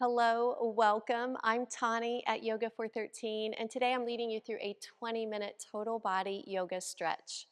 Hello, welcome. I'm Tauni at Yoga 413, and today I'm leading you through a 20-minute total body yoga stretch.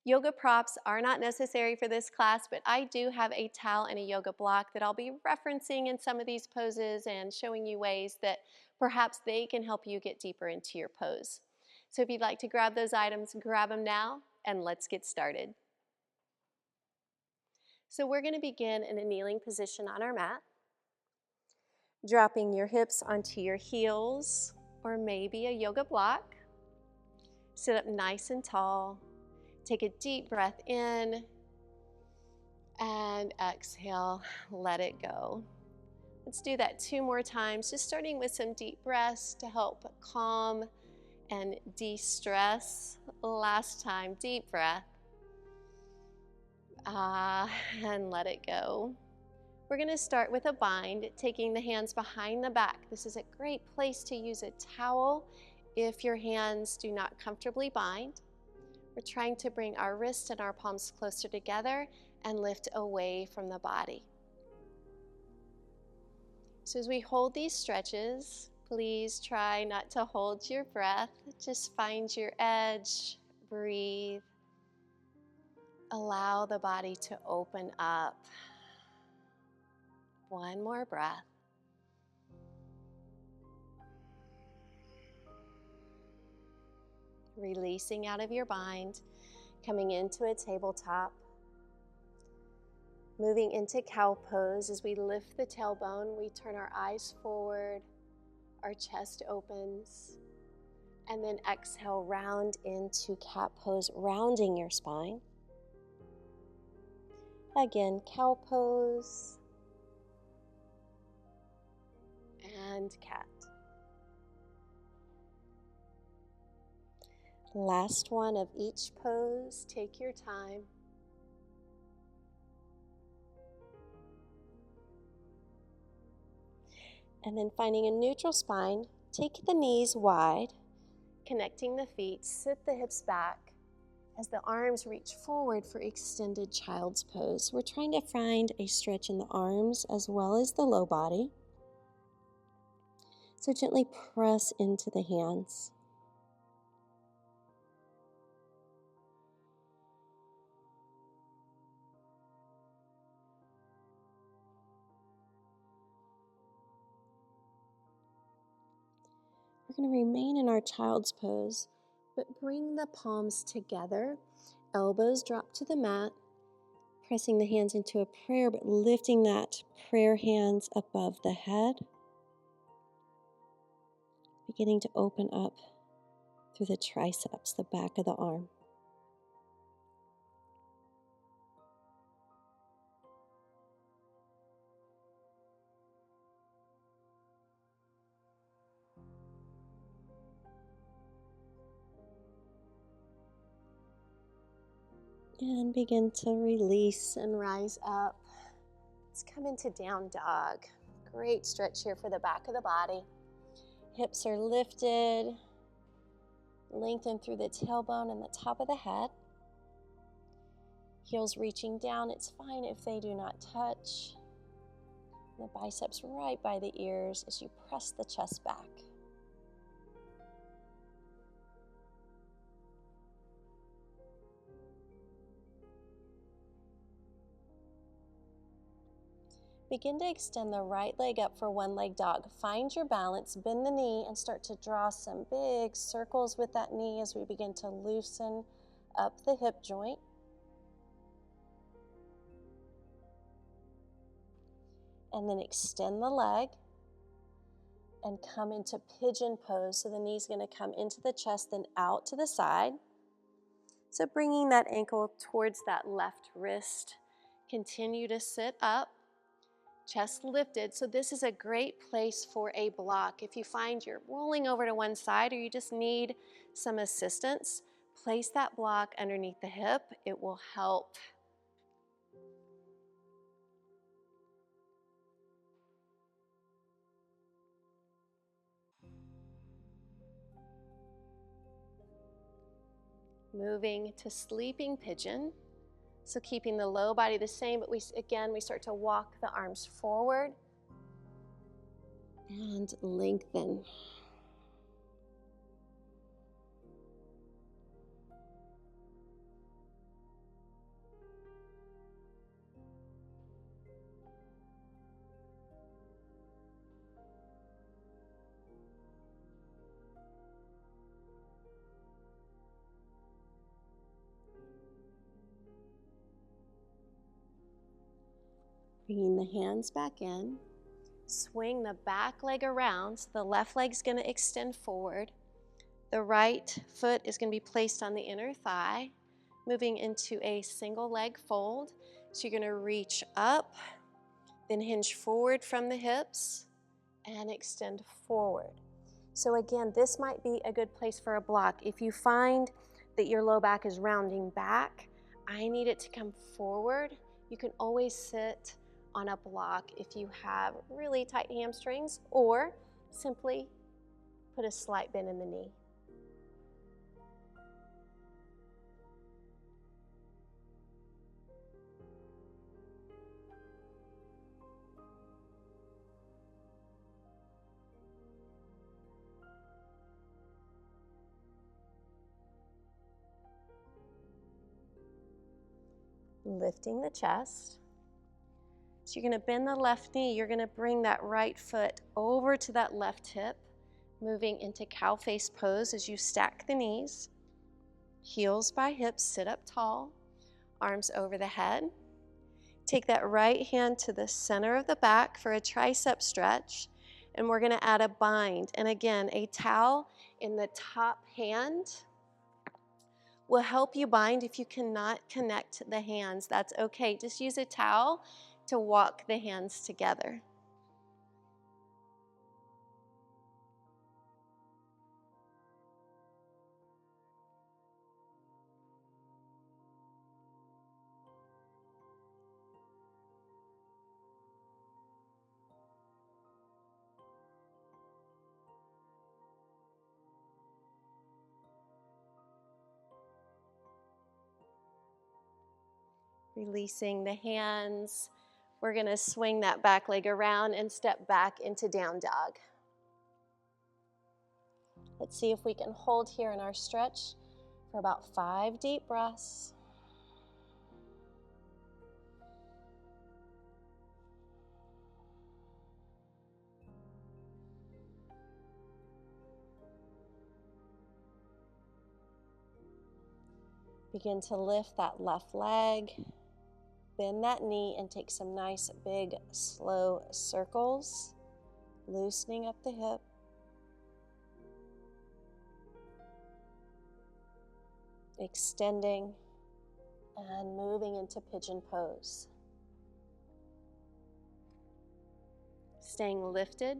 Yoga props are not necessary for this class, but I do have a towel and a yoga block that I'll be referencing in some of these poses and showing you ways that perhaps they can help you get deeper into your pose. So if you'd like to grab those items, grab them now, and let's get started. So we're going to begin in a kneeling position on our mat. Dropping your hips onto your heels or maybe a yoga block. Sit up nice and tall. Take a deep breath in and exhale, let it go. Let's do that 2 more times, just starting with some deep breaths to help calm and de-stress. Last time, deep breath. And let it go. We're going to start with a bind, taking the hands behind the back. This is a great place to use a towel if your hands do not comfortably bind. We're trying to bring our wrists and our palms closer together and lift away from the body. So as we hold these stretches, please try not to hold your breath. Just find your edge, breathe. Allow the body to open up. One more breath. Releasing out of your bind, coming into a tabletop. Moving into cow pose. As we lift the tailbone, we turn our eyes forward, our chest opens, and then exhale, round into cat pose, rounding your spine. Again, cow pose and cat. Last one of each pose, take your time. And then finding a neutral spine, take the knees wide, connecting the feet, sit the hips back as the arms reach forward for extended child's pose. We're trying to find a stretch in the arms as well as the low body. So gently press into the hands. We're going to remain in our child's pose, but bring the palms together. Elbows drop to the mat, pressing the hands into a prayer, but lifting that prayer hands above the head. Beginning to open up through the triceps, the back of the arm. And begin to release and rise up. Let's come into down dog. Great stretch here for the back of the body. Hips are lifted. Lengthen through the tailbone and the top of the head. Heels reaching down. It's fine if they do not touch. The biceps right by the ears as you press the chest back. Begin to extend the right leg up for one leg dog. Find your balance, bend the knee, and start to draw some big circles with that knee as we begin to loosen up the hip joint. And then extend the leg and come into pigeon pose. So the knee's going to come into the chest, then out to the side. So bringing that ankle towards that left wrist. Continue to sit up. Chest lifted. So this is a great place for a block. If you find you're rolling over to one side or you just need some assistance, place that block underneath the hip. It will help. Moving to sleeping pigeon. So keeping the low body the same, but we start to walk the arms forward. And lengthen. Bringing the hands back in. Swing the back leg around. So the left leg's going to extend forward. The right foot is going to be placed on the inner thigh, moving into a single leg fold. So you're going to reach up, then hinge forward from the hips and extend forward. So again, this might be a good place for a block. If you find that your low back is rounding back, I need it to come forward. You can always sit on a block if you have really tight hamstrings, or simply put a slight bend in the knee. Lifting the chest. So you're going to bend the left knee. You're going to bring that right foot over to that left hip, moving into cow face pose as you stack the knees. Heels by hips, sit up tall, arms over the head. Take that right hand to the center of the back for a tricep stretch, and we're going to add a bind. And again, a towel in the top hand will help you bind. If you cannot connect the hands, that's okay. Just use a towel to walk the hands together. Releasing the hands. We're going to swing that back leg around and step back into down dog. Let's see if we can hold here in our stretch for about 5 deep breaths. Begin to lift that left leg, bend that knee, and take some nice big slow circles, loosening up the hip. Extending and moving into pigeon pose. Staying lifted.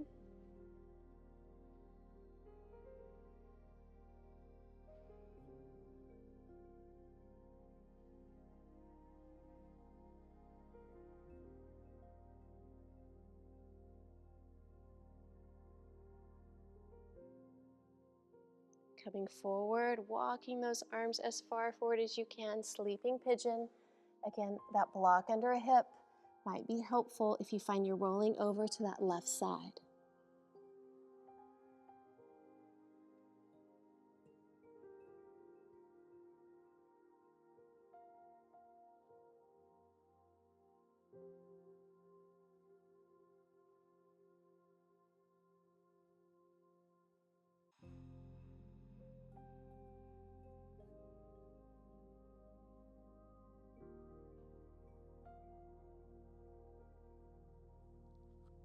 Coming forward, walking those arms as far forward as you can, sleeping pigeon. Again, that block under a hip might be helpful if you find you're rolling over to that left side.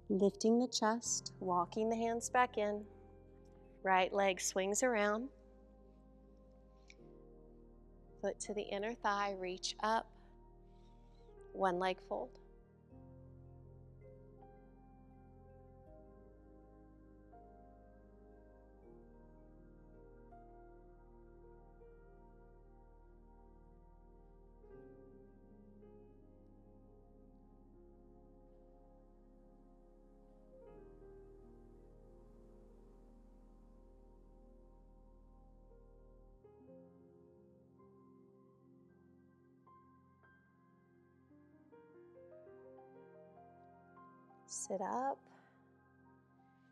Lifting the chest, walking the hands back in. Right leg swings around. Foot to the inner thigh, reach up. One leg fold. Sit up.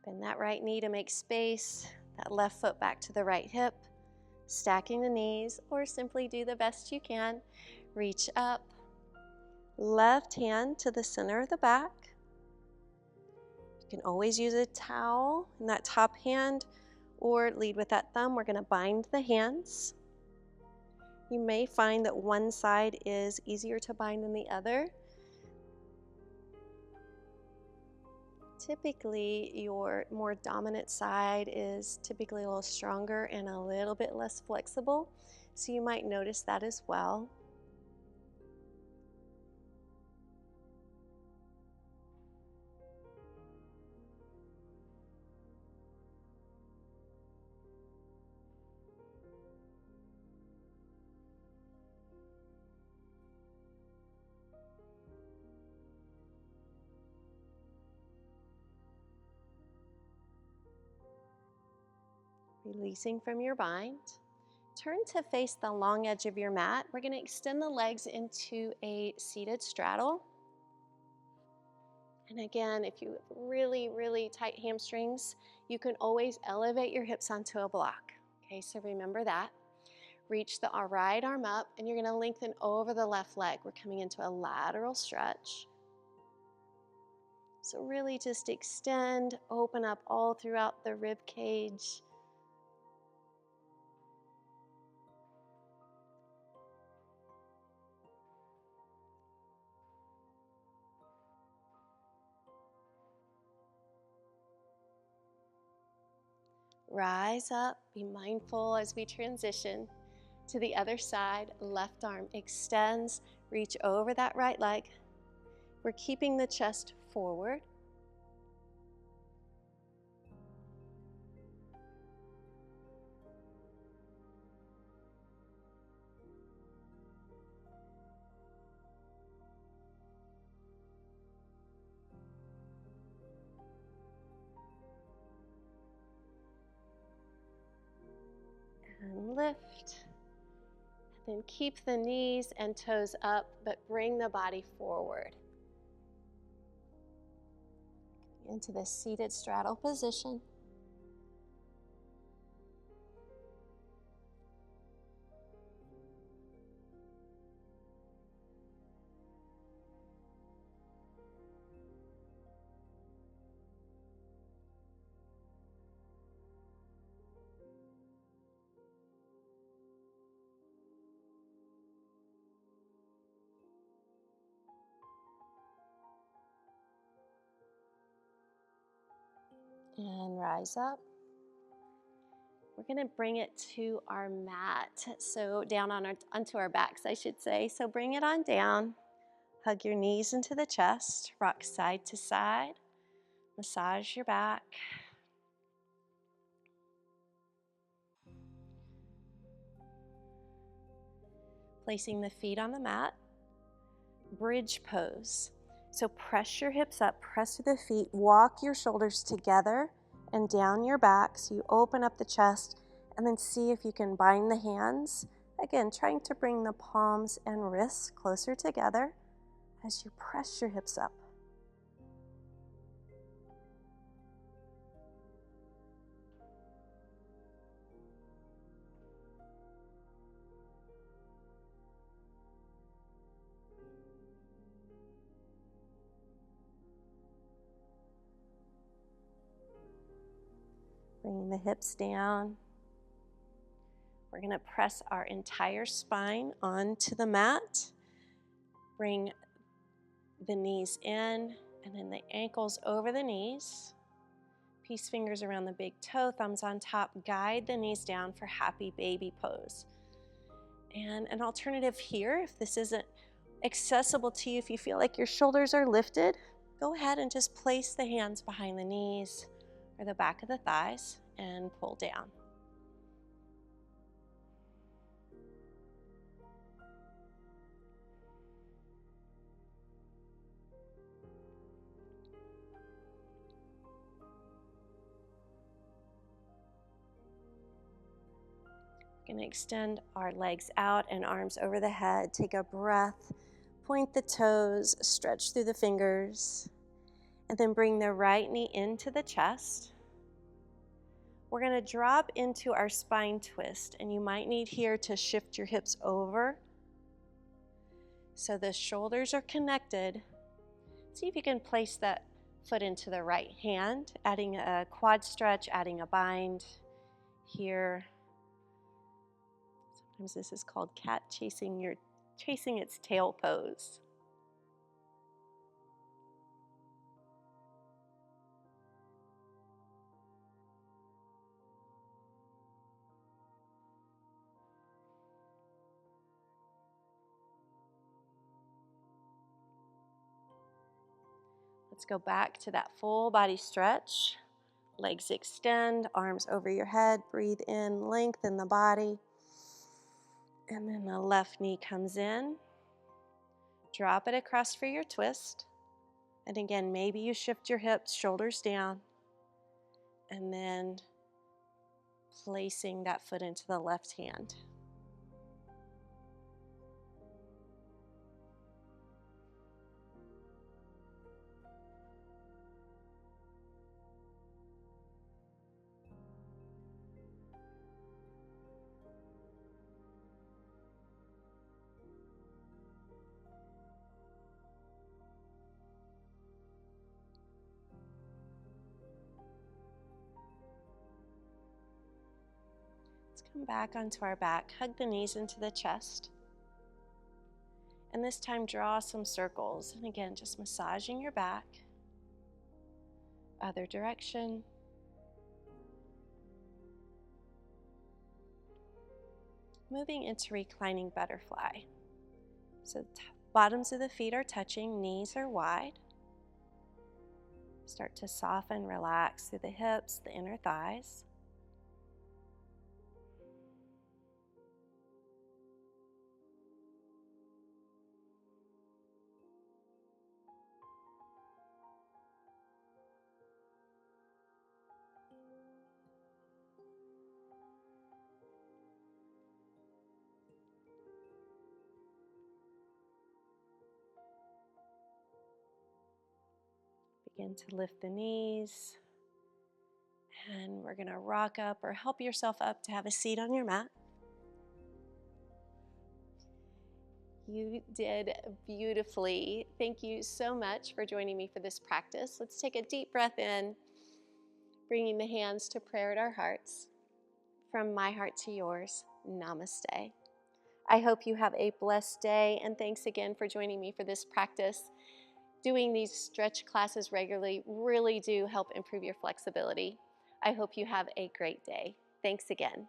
Bend that right knee to make space, that left foot back to the right hip, stacking the knees, or simply do the best you can. Reach up, left hand to the center of the back. You can always use a towel in that top hand or lead with that thumb. We're going to bind the hands. You may find that one side is easier to bind than the other. Typically, your more dominant side is typically a little stronger and a little bit less flexible, so you might notice that as well. Releasing from your bind. Turn to face the long edge of your mat. We're going to extend the legs into a seated straddle. And again, if you have really, really tight hamstrings, you can always elevate your hips onto a block. Okay, so remember that. Reach the right arm up, and you're going to lengthen over the left leg. We're coming into a lateral stretch. So really just extend, open up all throughout the rib cage. Rise up, be mindful as we transition to the other side. Left arm extends, reach over that right leg. We're keeping the chest forward. And lift. Then keep the knees and toes up, but bring the body forward. Into the seated straddle position. And rise up. We're going to bring it to our mat, so down onto our backs, I should say. So bring it on down. Hug your knees into the chest. Rock side to side. Massage your back. Placing the feet on the mat. Bridge pose. So press your hips up, press through the feet, walk your shoulders together and down your back so you open up the chest, and then see if you can bind the hands. Again, trying to bring the palms and wrists closer together as you press your hips up. Bringing the hips down. We're going to press our entire spine onto the mat. Bring the knees in and then the ankles over the knees. Peace fingers around the big toe, thumbs on top. Guide the knees down for happy baby pose. And an alternative here, if this isn't accessible to you, if you feel like your shoulders are lifted, go ahead and just place the hands behind the knees or the back of the thighs and pull down. We're going to extend our legs out and arms over the head. Take a breath, point the toes, stretch through the fingers, and then bring the right knee into the chest. We're going to drop into our spine twist, and you might need here to shift your hips over so the shoulders are connected. See if you can place that foot into the right hand, adding a quad stretch, adding a bind here. Sometimes this is called cat chasing its tail pose. Let's go back to that full body stretch. Legs extend, arms over your head. Breathe in, lengthen the body. And then the left knee comes in. Drop it across for your twist. And again, maybe you shift your hips, shoulders down. And then placing that foot into the left hand. Come back onto our back, hug the knees into the chest. And this time draw some circles. And again, just massaging your back. Other direction. Moving into reclining butterfly. So the bottoms of the feet are touching, knees are wide. Start to soften, relax through the hips, the inner thighs. Begin to lift the knees. And we're going to rock up or help yourself up to have a seat on your mat. You did beautifully. Thank you so much for joining me for this practice. Let's take a deep breath in, bringing the hands to prayer at our hearts. From my heart to yours, namaste. I hope you have a blessed day, and thanks again for joining me for this practice. Doing these stretch classes regularly really do help improve your flexibility. I hope you have a great day. Thanks again.